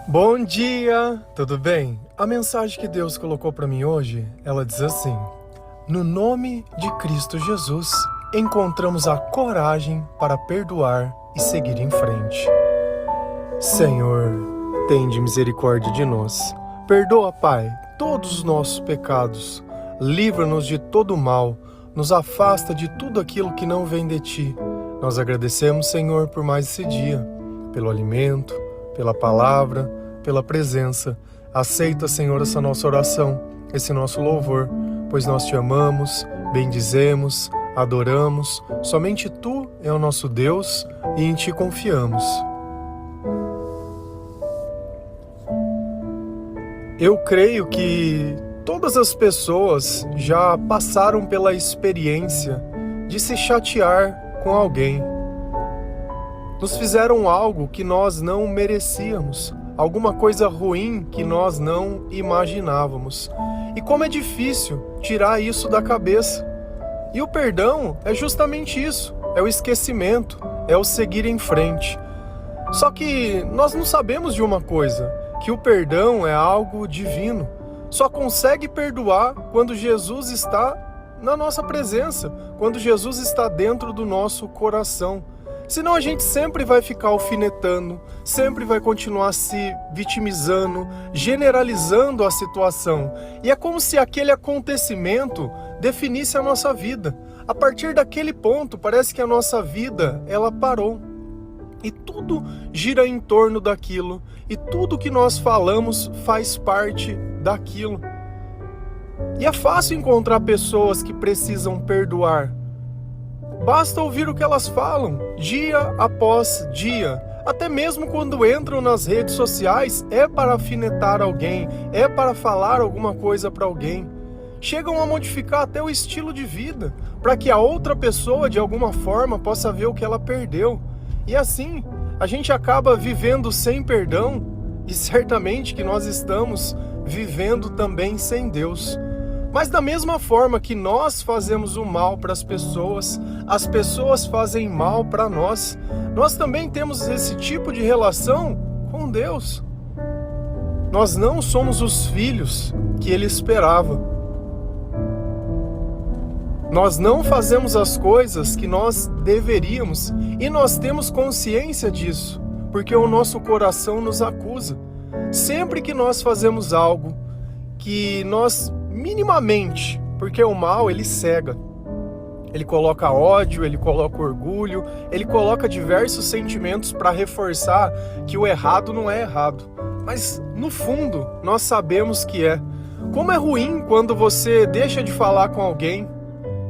Bom dia, tudo bem? A mensagem que Deus colocou para mim hoje, ela diz assim: no nome de Cristo Jesus, encontramos a coragem para perdoar e seguir em frente. Senhor, tende misericórdia de nós. Perdoa, Pai, todos os nossos pecados. Livra-nos de todo mal. Nos afasta de tudo aquilo que não vem de Ti. Nós agradecemos, Senhor, por mais esse dia, pelo alimento, pela palavra, pela presença. Aceita, Senhor, essa nossa oração, esse nosso louvor, pois nós Te amamos, bendizemos, adoramos. Somente Tu é o nosso Deus e em Ti confiamos. Eu creio que todas as pessoas já passaram pela experiência de se chatear com alguém. Nos fizeram algo que nós não merecíamos, alguma coisa ruim que nós não imaginávamos. E como é difícil tirar isso da cabeça. E o perdão é justamente isso, é o esquecimento, é o seguir em frente. Só que nós não sabemos de uma coisa, que o perdão é algo divino. Só consegue perdoar quando Jesus está na nossa presença, quando Jesus está dentro do nosso coração. Senão a gente sempre vai ficar alfinetando, sempre vai continuar se vitimizando, generalizando a situação. E é como se aquele acontecimento definisse a nossa vida. A partir daquele ponto, parece que a nossa vida, ela parou. E tudo gira em torno daquilo. E tudo que nós falamos faz parte daquilo. E é fácil encontrar pessoas que precisam perdoar. Basta ouvir o que elas falam, dia após dia. Até mesmo quando entram nas redes sociais, é para afinetar alguém, é para falar alguma coisa para alguém. Chegam a modificar até o estilo de vida, para que a outra pessoa, de alguma forma, possa ver o que ela perdeu. E assim, a gente acaba vivendo sem perdão, e certamente que nós estamos vivendo também sem Deus. Mas da mesma forma que nós fazemos o mal para as pessoas fazem mal para nós. Nós também temos esse tipo de relação com Deus. Nós não somos os filhos que Ele esperava. Nós não fazemos as coisas que nós deveríamos e nós temos consciência disso, porque o nosso coração nos acusa. Sempre que nós fazemos algo que nós minimamente, porque o mal ele cega, ele coloca ódio, ele coloca orgulho, ele coloca diversos sentimentos para reforçar que o errado não é errado, mas no fundo nós sabemos que é. Como é ruim quando você deixa de falar com alguém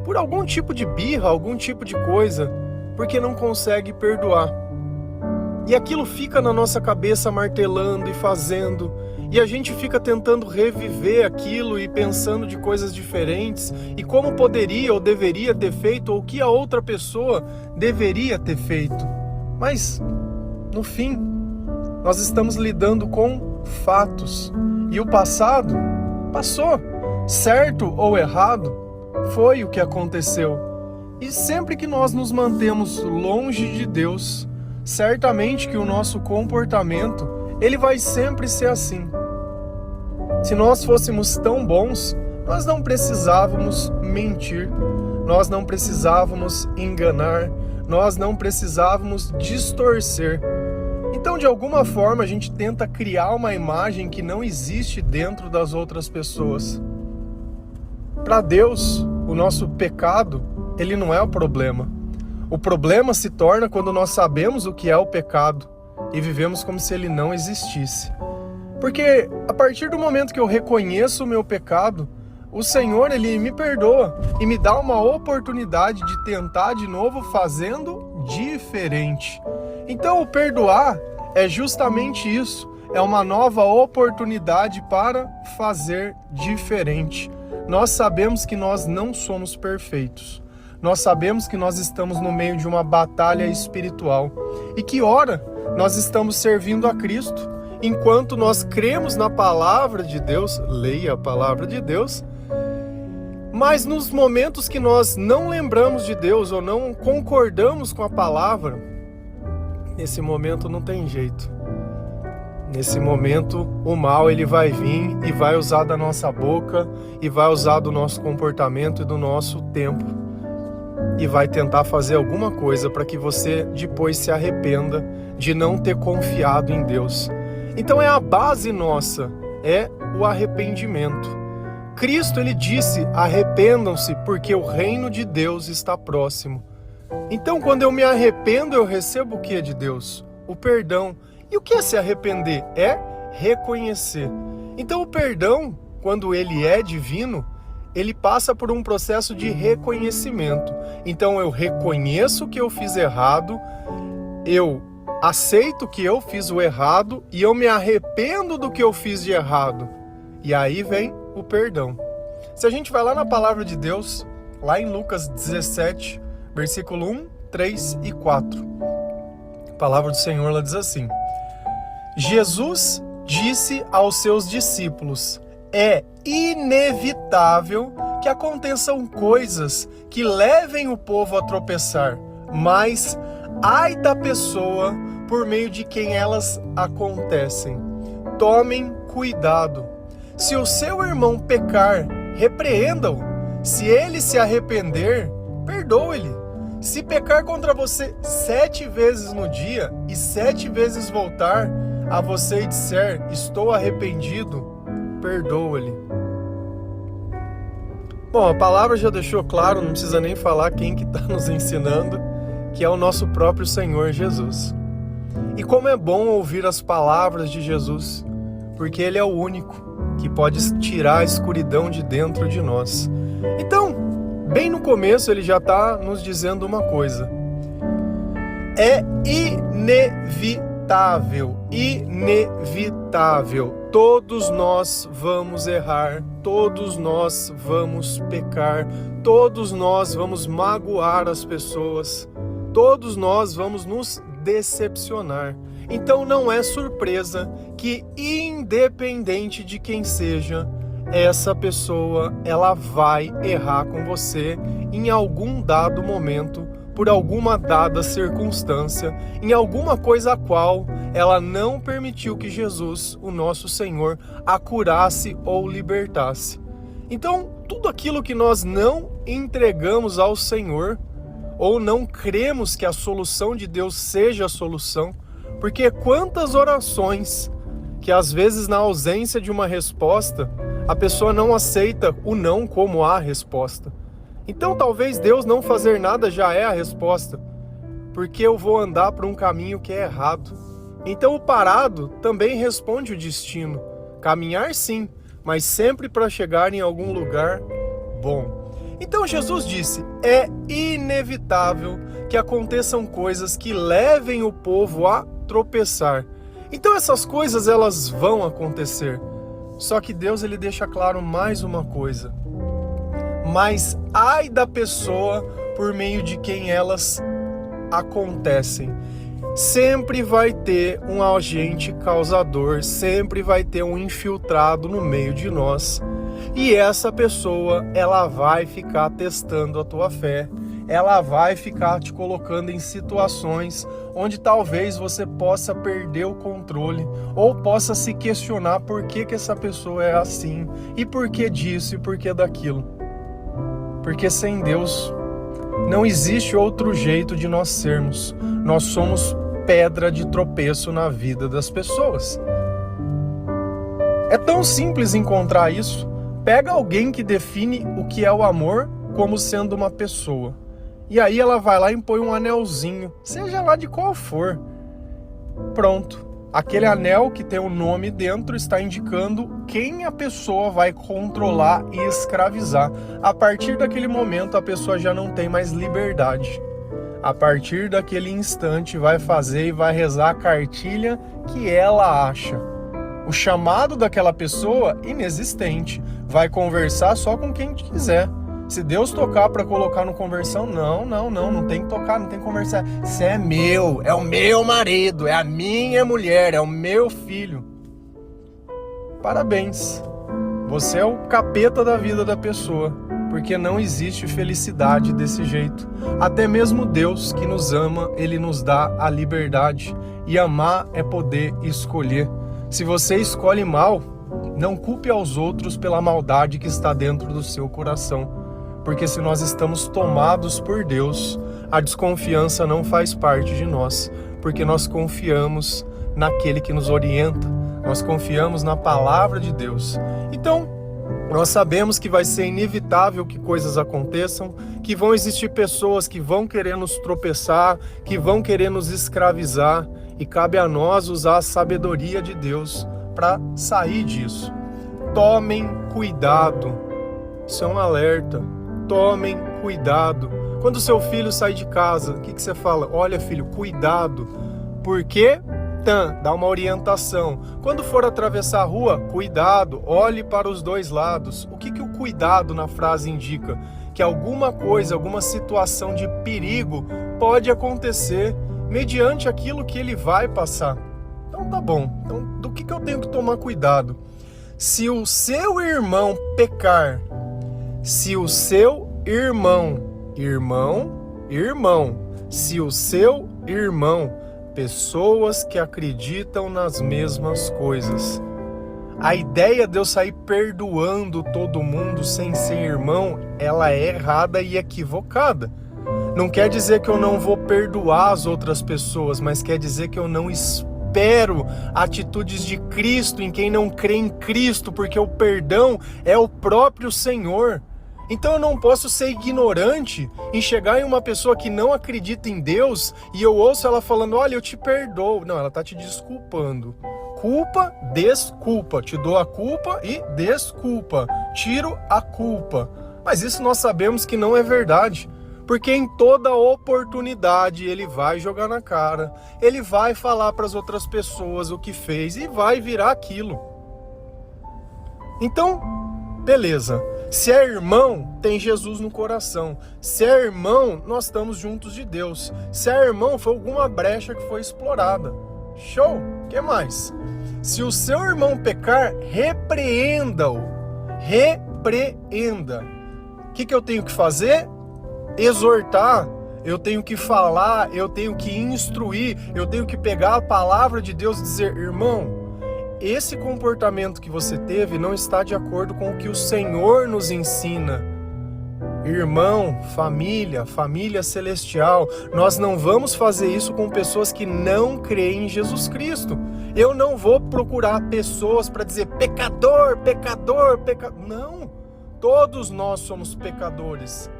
por algum tipo de birra, algum tipo de coisa, porque não consegue perdoar. E aquilo fica na nossa cabeça martelando e fazendo, e a gente fica tentando reviver aquilo e pensando de coisas diferentes, e como poderia ou deveria ter feito, ou o que a outra pessoa deveria ter feito. Mas, no fim, nós estamos lidando com fatos, e o passado passou, certo ou errado, foi o que aconteceu. E sempre que nós nos mantemos longe de Deus, certamente que o nosso comportamento, ele vai sempre ser assim. Se nós fôssemos tão bons, nós não precisávamos mentir, nós não precisávamos enganar, nós não precisávamos distorcer. Então, de alguma forma, a gente tenta criar uma imagem que não existe dentro das outras pessoas. Para Deus, o nosso pecado, ele não é o problema. O problema se torna quando nós sabemos o que é o pecado e vivemos como se ele não existisse. Porque a partir do momento que eu reconheço o meu pecado, o Senhor ele me perdoa e me dá uma oportunidade de tentar de novo fazendo diferente. Então o perdoar é justamente isso, é uma nova oportunidade para fazer diferente. Nós sabemos que nós não somos perfeitos. Nós sabemos que nós estamos no meio de uma batalha espiritual e que ora nós estamos servindo a Cristo, enquanto nós cremos na palavra de Deus, leia a palavra de Deus, mas nos momentos que nós não lembramos de Deus ou não concordamos com a palavra, nesse momento não tem jeito. Nesse momento, o mal ele vai vir e vai usar da nossa boca e vai usar do nosso comportamento e do nosso tempo e vai tentar fazer alguma coisa para que você depois se arrependa de não ter confiado em Deus. Então é a base nossa, é o arrependimento. Cristo ele disse: arrependam-se porque o reino de Deus está próximo. Então quando eu me arrependo, eu recebo o que de Deus? O perdão. E o que é se arrepender? É reconhecer. Então o perdão, quando ele é divino, ele passa por um processo de reconhecimento. Então eu reconheço que eu fiz errado, eu aceito que eu fiz o errado e eu me arrependo do que eu fiz de errado. E aí vem o perdão. Se a gente vai lá na palavra de Deus, lá em Lucas 17, versículo 1, 3 e 4. A palavra do Senhor ela diz assim: Jesus disse aos seus discípulos: é inevitável que aconteçam coisas que levem o povo a tropeçar, mas ai da pessoa por meio de quem elas acontecem. Tomem cuidado. Se o seu irmão pecar, repreenda-o. Se ele se arrepender, perdoe-lhe. Se pecar contra você 7 vezes no dia e 7 vezes voltar a você e disser: estou arrependido, perdoa-lhe. Bom, a palavra já deixou claro, não precisa nem falar quem que está nos ensinando, que é o nosso próprio Senhor Jesus. E como é bom ouvir as palavras de Jesus, porque Ele é o único que pode tirar a escuridão de dentro de nós. Então, bem no começo ele já está nos dizendo uma coisa: é inevitável. Todos nós vamos errar, todos nós vamos pecar, todos nós vamos magoar as pessoas, todos nós vamos nos decepcionar. Então não é surpresa que, independente de quem seja, essa pessoa ela vai errar com você em algum dado momento, por alguma dada circunstância, em alguma coisa a qual ela não permitiu que Jesus, o nosso Senhor, a curasse ou libertasse. Então, tudo aquilo que nós não entregamos ao Senhor, ou não cremos que a solução de Deus seja a solução, porque quantas orações que às vezes na ausência de uma resposta, a pessoa não aceita o não como a resposta. Então talvez Deus não fazer nada já é a resposta, porque eu vou andar por um caminho que é errado. Então o parado também responde o destino. Caminhar sim, mas sempre para chegar em algum lugar bom. Então Jesus disse: é inevitável que aconteçam coisas que levem o povo a tropeçar. Então essas coisas elas vão acontecer. Só que Deus ele deixa claro mais uma coisa: mas ai da pessoa por meio de quem elas acontecem. Sempre vai ter um agente causador, sempre vai ter um infiltrado no meio de nós. E essa pessoa, ela vai ficar testando a tua fé, ela vai ficar te colocando em situações onde talvez você possa perder o controle ou possa se questionar por que essa pessoa é assim, e por que disso e por que daquilo. Porque sem Deus não existe outro jeito de nós sermos. Nós somos pedra de tropeço na vida das pessoas. É tão simples encontrar isso. Pega alguém que define o que é o amor como sendo uma pessoa. E aí ela vai lá e põe um anelzinho, seja lá de qual for. Pronto. Aquele anel que tem o nome dentro está indicando quem a pessoa vai controlar e escravizar. A partir daquele momento a pessoa já não tem mais liberdade. A partir daquele instante vai fazer e vai rezar a cartilha que ela acha. O chamado daquela pessoa, inexistente. Vai conversar só com quem quiser. Se Deus tocar para colocar no conversão, não tem que tocar, não tem que conversar. Você é meu, é o meu marido, é a minha mulher, é o meu filho. Parabéns. Você é o capeta da vida da pessoa, porque não existe felicidade desse jeito. Até mesmo Deus que nos ama, Ele nos dá a liberdade. E amar é poder escolher. Se você escolhe mal, não culpe aos outros pela maldade que está dentro do seu coração. Porque se nós estamos tomados por Deus, a desconfiança não faz parte de nós. Porque nós confiamos naquele que nos orienta. Nós confiamos na palavra de Deus. Então, nós sabemos que vai ser inevitável que coisas aconteçam, que vão existir pessoas que vão querer nos tropeçar, que vão querer nos escravizar, e cabe a nós usar a sabedoria de Deus para sair disso. Tomem cuidado. Isso é um alerta. Tomem cuidado. Quando seu filho sai de casa, o que você fala? Olha, filho, cuidado. Por quê? Dá uma orientação. Quando for atravessar a rua, cuidado, olhe para os dois lados. O que o cuidado na frase indica? Que alguma coisa, alguma situação de perigo pode acontecer mediante aquilo que ele vai passar. Então tá bom. Então, do que eu tenho que tomar cuidado? Se o seu irmão pecar, se o seu irmão, se o seu irmão, pessoas que acreditam nas mesmas coisas. A ideia de eu sair perdoando todo mundo sem ser irmão, ela é errada e equivocada. Não quer dizer que eu não vou perdoar as outras pessoas, mas quer dizer que eu não espero atitudes de Cristo em quem não crê em Cristo, porque o perdão é o próprio Senhor. Então eu não posso ser ignorante em chegar em uma pessoa que não acredita em Deus e eu ouço ela falando, olha, eu te perdoo. Não, ela está te desculpando. Culpa, desculpa. Te dou a culpa e desculpa. Tiro a culpa. Mas isso nós sabemos que não é verdade. Porque em toda oportunidade ele vai jogar na cara. Ele vai falar para as outras pessoas o que fez e vai virar aquilo. Então, beleza. Se é irmão, tem Jesus no coração. Se é irmão, nós estamos juntos de Deus. Se é irmão, foi alguma brecha que foi explorada. Show? O que mais? Se o seu irmão pecar, repreenda-o. Repreenda. O que eu tenho que fazer? Exortar. Eu tenho que falar, eu tenho que instruir, eu tenho que pegar a palavra de Deus e dizer, irmão, esse comportamento que você teve não está de acordo com o que o Senhor nos ensina. Irmão, família celestial, nós não vamos fazer isso com pessoas que não creem em Jesus Cristo. Eu não vou procurar pessoas para dizer pecador. Não, todos nós somos pecadores.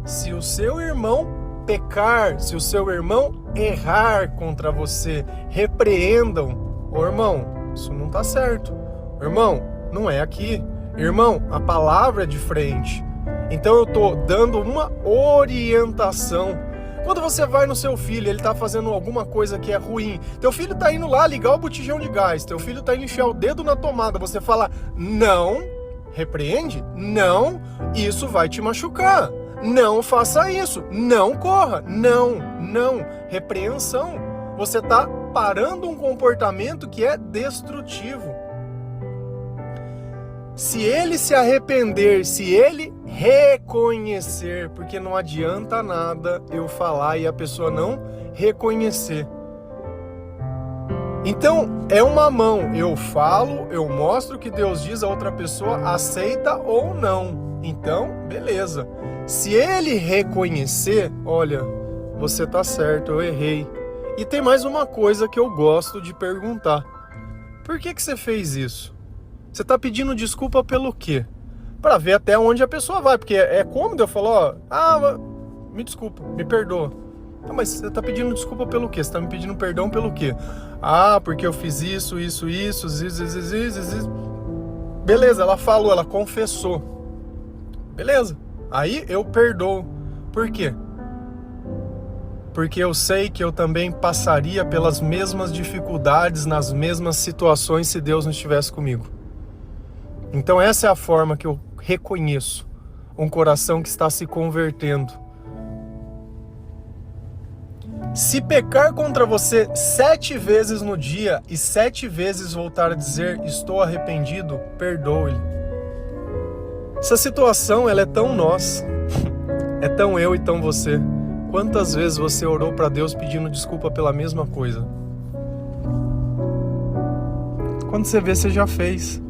Se o seu irmão pecar, se o seu irmão errar contra você, repreendam. Ô irmão, isso não tá certo. Irmão, não é aqui. Irmão, a palavra é diferente. Então eu tô dando uma orientação. Quando você vai no seu filho, ele tá fazendo alguma coisa que é ruim. Teu filho tá indo lá ligar o botijão de gás. Teu filho tá indo enfiar o dedo na tomada. Você fala, não, repreende? Não, isso vai te machucar. Não faça isso. Não corra. Não. Repreensão. Você tá parando um comportamento que é destrutivo. Se ele se arrepender, se ele reconhecer, porque não adianta nada eu falar e a pessoa não reconhecer. Então, é uma mão. Eu falo, eu mostro o que Deus diz, a outra pessoa aceita ou não. Então, beleza. Se ele reconhecer, olha, você tá certo, eu errei. E tem mais uma coisa que eu gosto de perguntar. Por que você fez isso? Você está pedindo desculpa pelo quê? Para ver até onde a pessoa vai. Porque é cômodo eu falar, me desculpa, me perdoa. Não, mas você está pedindo desculpa pelo quê? Você está me pedindo perdão pelo quê? Porque eu fiz isso. Beleza, ela falou, ela confessou. Beleza, aí eu perdoo. Por quê? Porque eu sei que eu também passaria pelas mesmas dificuldades, nas mesmas situações se Deus não estivesse comigo. Então essa é a forma que eu reconheço um coração que está se convertendo. Se pecar contra você 7 vezes no dia e 7 vezes voltar a dizer estou arrependido, perdoe-lhe. Essa situação ela é tão nós, é tão eu e tão você. Quantas vezes você orou para Deus pedindo desculpa pela mesma coisa? quando você vê, você já fez.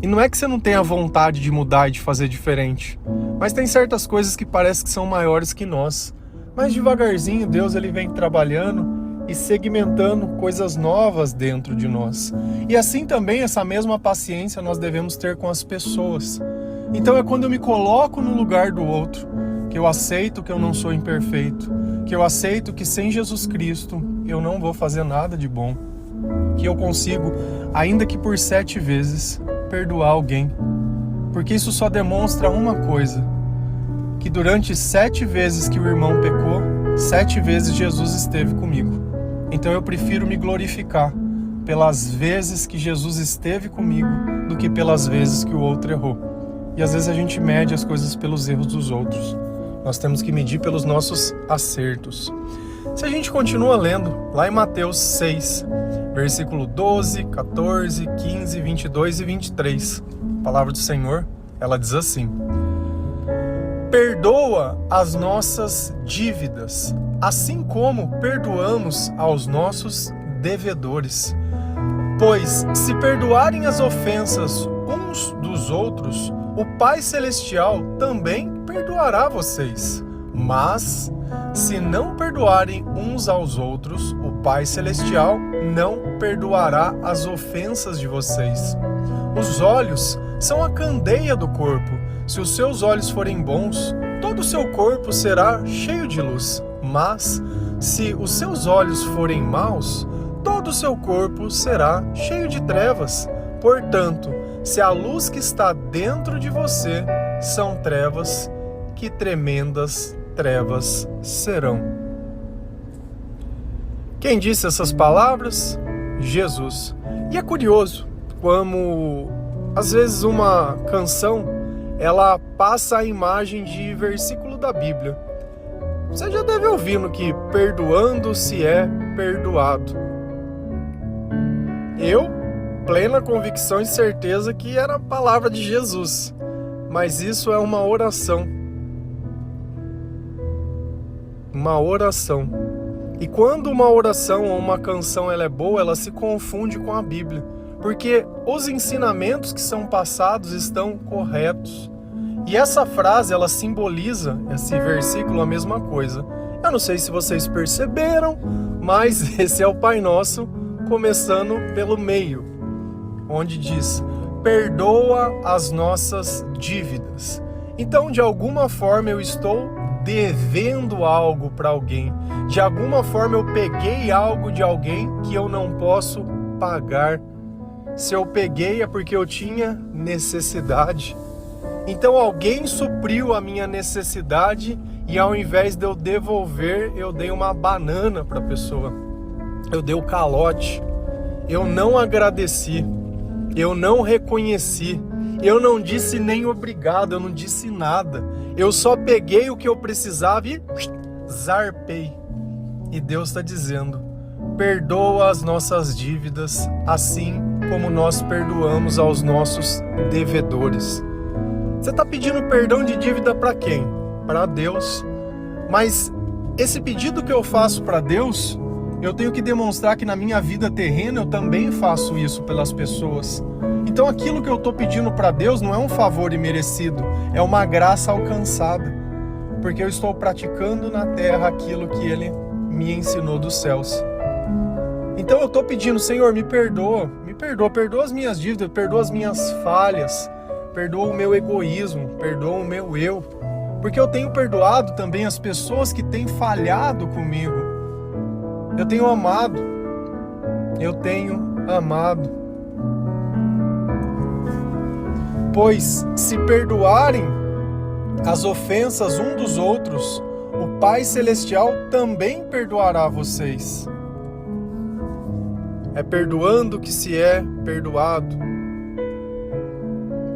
E não é que você não tenha vontade de mudar e de fazer diferente, mas tem certas coisas que parece que são maiores que nós. Mas devagarzinho Deus ele vem trabalhando e segmentando coisas novas dentro de nós. E assim também essa mesma paciência nós devemos ter com as pessoas. Então é quando eu me coloco no lugar do outro, que eu aceito que eu não sou imperfeito, que eu aceito que sem Jesus Cristo eu não vou fazer nada de bom, que eu consigo, ainda que por 7 vezes, perdoar alguém. Porque isso só demonstra uma coisa, que durante 7 vezes que o irmão pecou, 7 vezes Jesus esteve comigo. Então eu prefiro me glorificar pelas vezes que Jesus esteve comigo do que pelas vezes que o outro errou. E às vezes a gente mede as coisas pelos erros dos outros. Nós temos que medir pelos nossos acertos. Se a gente continua lendo, lá em Mateus 6, versículo 12, 14, 15, 22 e 23, a palavra do Senhor, ela diz assim: perdoa as nossas dívidas, assim como perdoamos aos nossos devedores. Pois, se perdoarem as ofensas uns dos outros, o Pai Celestial também perdoará vocês. Mas, se não perdoarem uns aos outros, o Pai Celestial não perdoará as ofensas de vocês. Os olhos são a candeia do corpo. Se os seus olhos forem bons, todo o seu corpo será cheio de luz. Mas, se os seus olhos forem maus, todo o seu corpo será cheio de trevas. Portanto, se a luz que está dentro de você são trevas, que tremendas trevas serão. Quem disse essas palavras? Jesus. E é curioso como, às vezes, uma canção, ela passa a imagem de versículo da Bíblia. Você já deve ouvir no que perdoando se é perdoado. Eu, plena convicção e certeza que era a palavra de Jesus, mas isso é uma oração. Uma oração. E quando uma oração ou uma canção ela é boa, ela se confunde com a Bíblia, porque os ensinamentos que são passados estão corretos. E essa frase, ela simboliza, esse versículo, a mesma coisa. Eu não sei se vocês perceberam, mas esse é o Pai Nosso, começando pelo meio, onde diz: perdoa as nossas dívidas. Então, de alguma forma, eu estou devendo algo para alguém. De alguma forma, eu peguei algo de alguém que eu não posso pagar. Se eu peguei é porque eu tinha necessidade. Então alguém supriu a minha necessidade e ao invés de eu devolver, eu dei uma banana para a pessoa. Eu dei o calote. Eu não agradeci. Eu não reconheci. Eu não disse nem obrigado. Eu não disse nada. Eu só peguei o que eu precisava e zarpei. E Deus está dizendo: perdoa as nossas dívidas, assim como nós perdoamos aos nossos devedores. Você está pedindo perdão de dívida para quem? Para Deus. Mas esse pedido que eu faço para Deus, eu tenho que demonstrar que na minha vida terrena eu também faço isso pelas pessoas. Então aquilo que eu estou pedindo para Deus não é um favor imerecido, é uma graça alcançada. Porque eu estou praticando na terra aquilo que Ele me ensinou dos céus. Então eu estou pedindo: Senhor, me perdoa, perdoa as minhas dívidas, perdoa as minhas falhas, perdoa o meu egoísmo, perdoa o meu eu, porque eu tenho perdoado também as pessoas que têm falhado comigo. Eu tenho amado. Pois se perdoarem as ofensas um dos outros, o Pai Celestial também perdoará vocês. É perdoando que se é perdoado.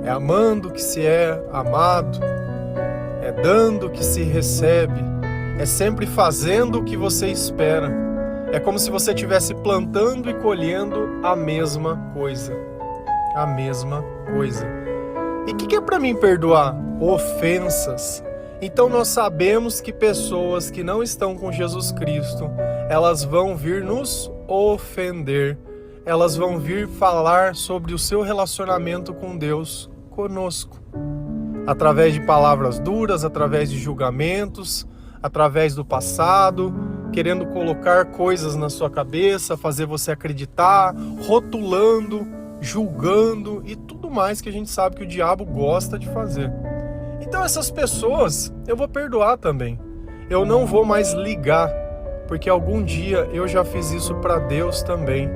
É amando que se é amado. É dando que se recebe. É sempre fazendo o que você espera. É como se você estivesse plantando e colhendo a mesma coisa. A mesma coisa. E o que é para mim perdoar? Ofensas. Então nós sabemos que pessoas que não estão com Jesus Cristo, elas vão vir nos ofender. elas vão vir falar sobre o seu relacionamento com Deus conosco. Através de palavras duras, através de julgamentos, através do passado, querendo colocar coisas na sua cabeça, fazer você acreditar, rotulando, julgando e tudo mais que a gente sabe que o diabo gosta de fazer. Então essas pessoas eu vou perdoar também. Eu não vou mais ligar, porque algum dia eu já fiz isso para Deus também.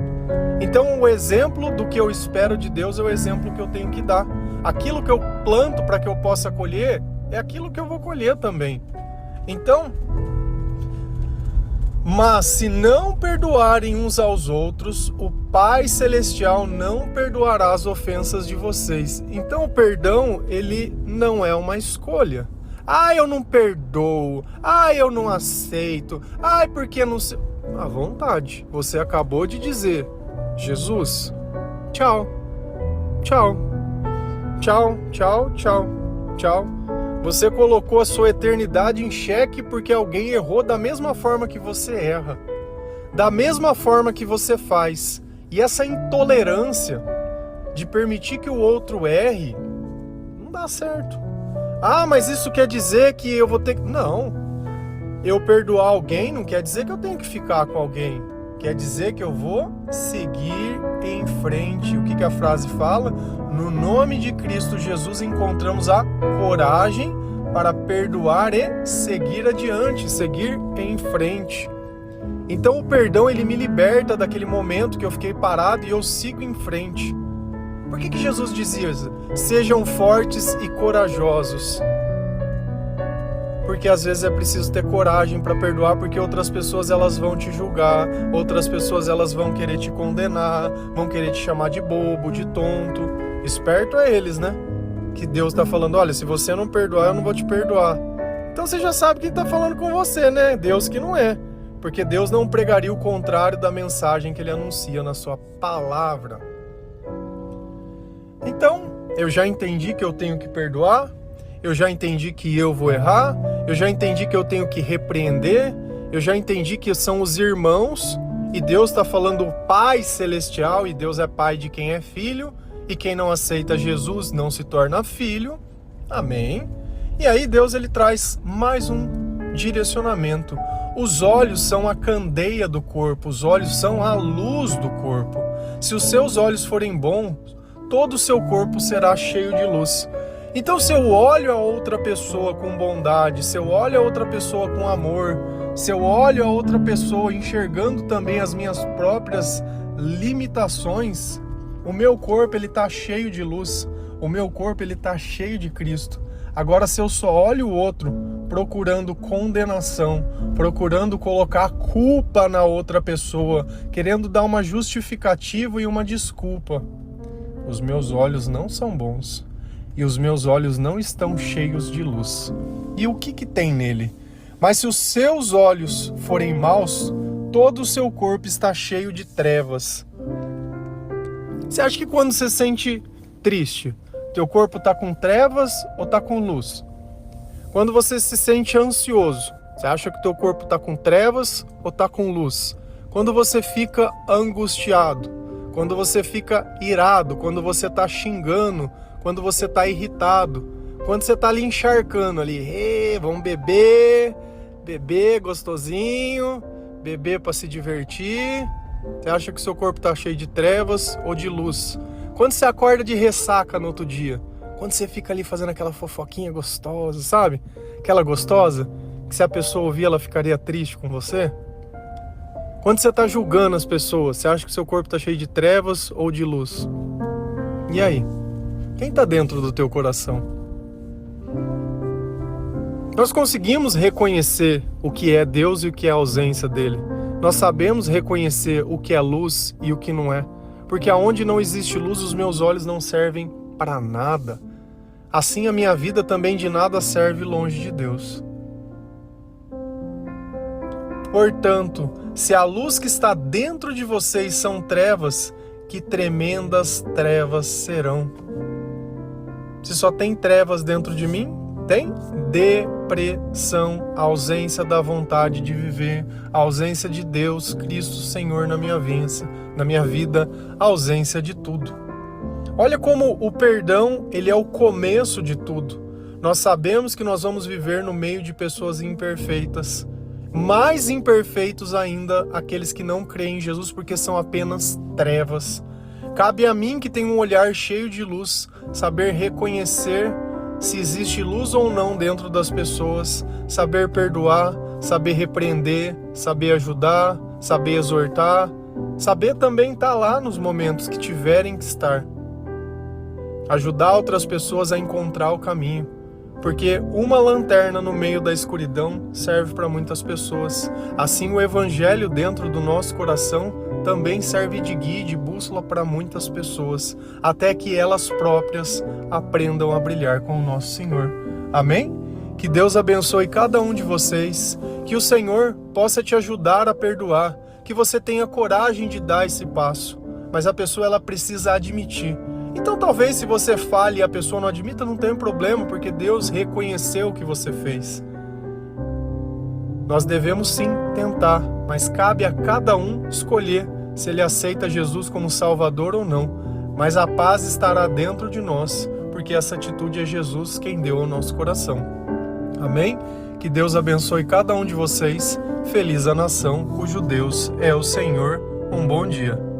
Então o exemplo do que eu espero de Deus é o exemplo que eu tenho que dar. Aquilo que eu planto para que eu possa colher é aquilo que eu vou colher também. Então, mas se não perdoarem uns aos outros, o Pai Celestial não perdoará as ofensas de vocês. Então o perdão, ele não é uma escolha. Eu não perdoo. Eu não aceito. Porque não sei. À vontade. Você acabou de dizer, Jesus, tchau. Tchau. Tchau, tchau, tchau, tchau. Você colocou a sua eternidade em xeque porque alguém errou da mesma forma que você erra. Da mesma forma que você faz. E essa intolerância de permitir que o outro erre, não dá certo. Mas isso quer dizer que eu vou ter que... Não. Eu perdoar alguém não quer dizer que eu tenho que ficar com alguém. Quer dizer que eu vou seguir em frente. O que a frase fala? No nome de Cristo Jesus encontramos a coragem para perdoar e seguir adiante, seguir em frente. Então o perdão, ele me liberta daquele momento que eu fiquei parado e eu sigo em frente. Por que Jesus dizia isso? Sejam fortes e corajosos. Porque às vezes é preciso ter coragem para perdoar, porque outras pessoas elas vão te julgar, outras pessoas elas vão querer te condenar, vão querer te chamar de bobo, de tonto. Esperto é eles, né? Que Deus está falando, olha, se você não perdoar, eu não vou te perdoar. Então você já sabe quem está falando com você, né? Deus que não é. Porque Deus não pregaria o contrário da mensagem que Ele anuncia na sua palavra. Então, eu já entendi que eu tenho que perdoar, eu já entendi que eu vou errar, eu já entendi que eu tenho que repreender, eu já entendi que são os irmãos, e Deus está falando o Pai Celestial, e Deus é Pai de quem é filho, e quem não aceita Jesus não se torna filho. Amém? E aí Deus ele traz mais um direcionamento. Os olhos são a candeia do corpo, os olhos são a luz do corpo. Se os seus olhos forem bons, todo o seu corpo será cheio de luz. Então se eu olho a outra pessoa com bondade, se eu olho a outra pessoa com amor, se eu olho a outra pessoa enxergando também as minhas próprias limitações, o meu corpo ele está cheio de luz, o meu corpo ele está cheio de Cristo. Agora se eu só olho o outro procurando condenação, procurando colocar culpa na outra pessoa, querendo dar uma justificativa e uma desculpa, os meus olhos não são bons e os meus olhos não estão cheios de luz. E o que tem nele? Mas se os seus olhos forem maus, todo o seu corpo está cheio de trevas. Você acha que quando você sente triste, teu corpo está com trevas ou está com luz? Quando você se sente ansioso, você acha que teu corpo está com trevas ou está com luz? Quando você fica angustiado, quando você fica irado, quando você está xingando, quando você está irritado, quando você está ali encharcando ali, vamos beber gostosinho, beber para se divertir. Você acha que seu corpo está cheio de trevas ou de luz? Quando você acorda de ressaca no outro dia, quando você fica ali fazendo aquela fofoquinha gostosa, sabe? Aquela gostosa, que se a pessoa ouvir ela ficaria triste com você. Quando você está julgando as pessoas, você acha que seu corpo está cheio de trevas ou de luz? E aí? Quem está dentro do teu coração? Nós conseguimos reconhecer o que é Deus e o que é a ausência dele. Nós sabemos reconhecer o que é luz e o que não é. Porque aonde não existe luz, os meus olhos não servem para nada. Assim a minha vida também de nada serve longe de Deus. Portanto, se a luz que está dentro de vocês são trevas, que tremendas trevas serão. Se só tem trevas dentro de mim, Tem depressão, ausência da vontade de viver, ausência de Deus, Cristo Senhor na minha vida, ausência de tudo. Olha como o perdão, ele é o começo de tudo. Nós sabemos que nós vamos viver no meio de pessoas imperfeitas, mais imperfeitos ainda aqueles que não creem em Jesus, porque são apenas trevas. Cabe a mim, que tenho um olhar cheio de luz, saber reconhecer se existe luz ou não dentro das pessoas, saber perdoar, saber repreender, saber ajudar, saber exortar, saber também estar lá nos momentos que tiverem que estar. Ajudar outras pessoas a encontrar o caminho. Porque uma lanterna no meio da escuridão serve para muitas pessoas. Assim, o Evangelho dentro do nosso coração também serve de guia e de bússola para muitas pessoas, até que elas próprias aprendam a brilhar com o nosso Senhor. Amém? Que Deus abençoe cada um de vocês, que o Senhor possa te ajudar a perdoar, que você tenha coragem de dar esse passo, mas a pessoa ela precisa admitir. Então talvez se você fale e a pessoa não admita, não tem problema, porque Deus reconheceu o que você fez. Nós devemos sim tentar, mas cabe a cada um escolher se ele aceita Jesus como Salvador ou não. Mas a paz estará dentro de nós, porque essa atitude é Jesus quem deu ao nosso coração. Amém? Que Deus abençoe cada um de vocês. Feliz a nação cujo Deus é o Senhor. Um bom dia.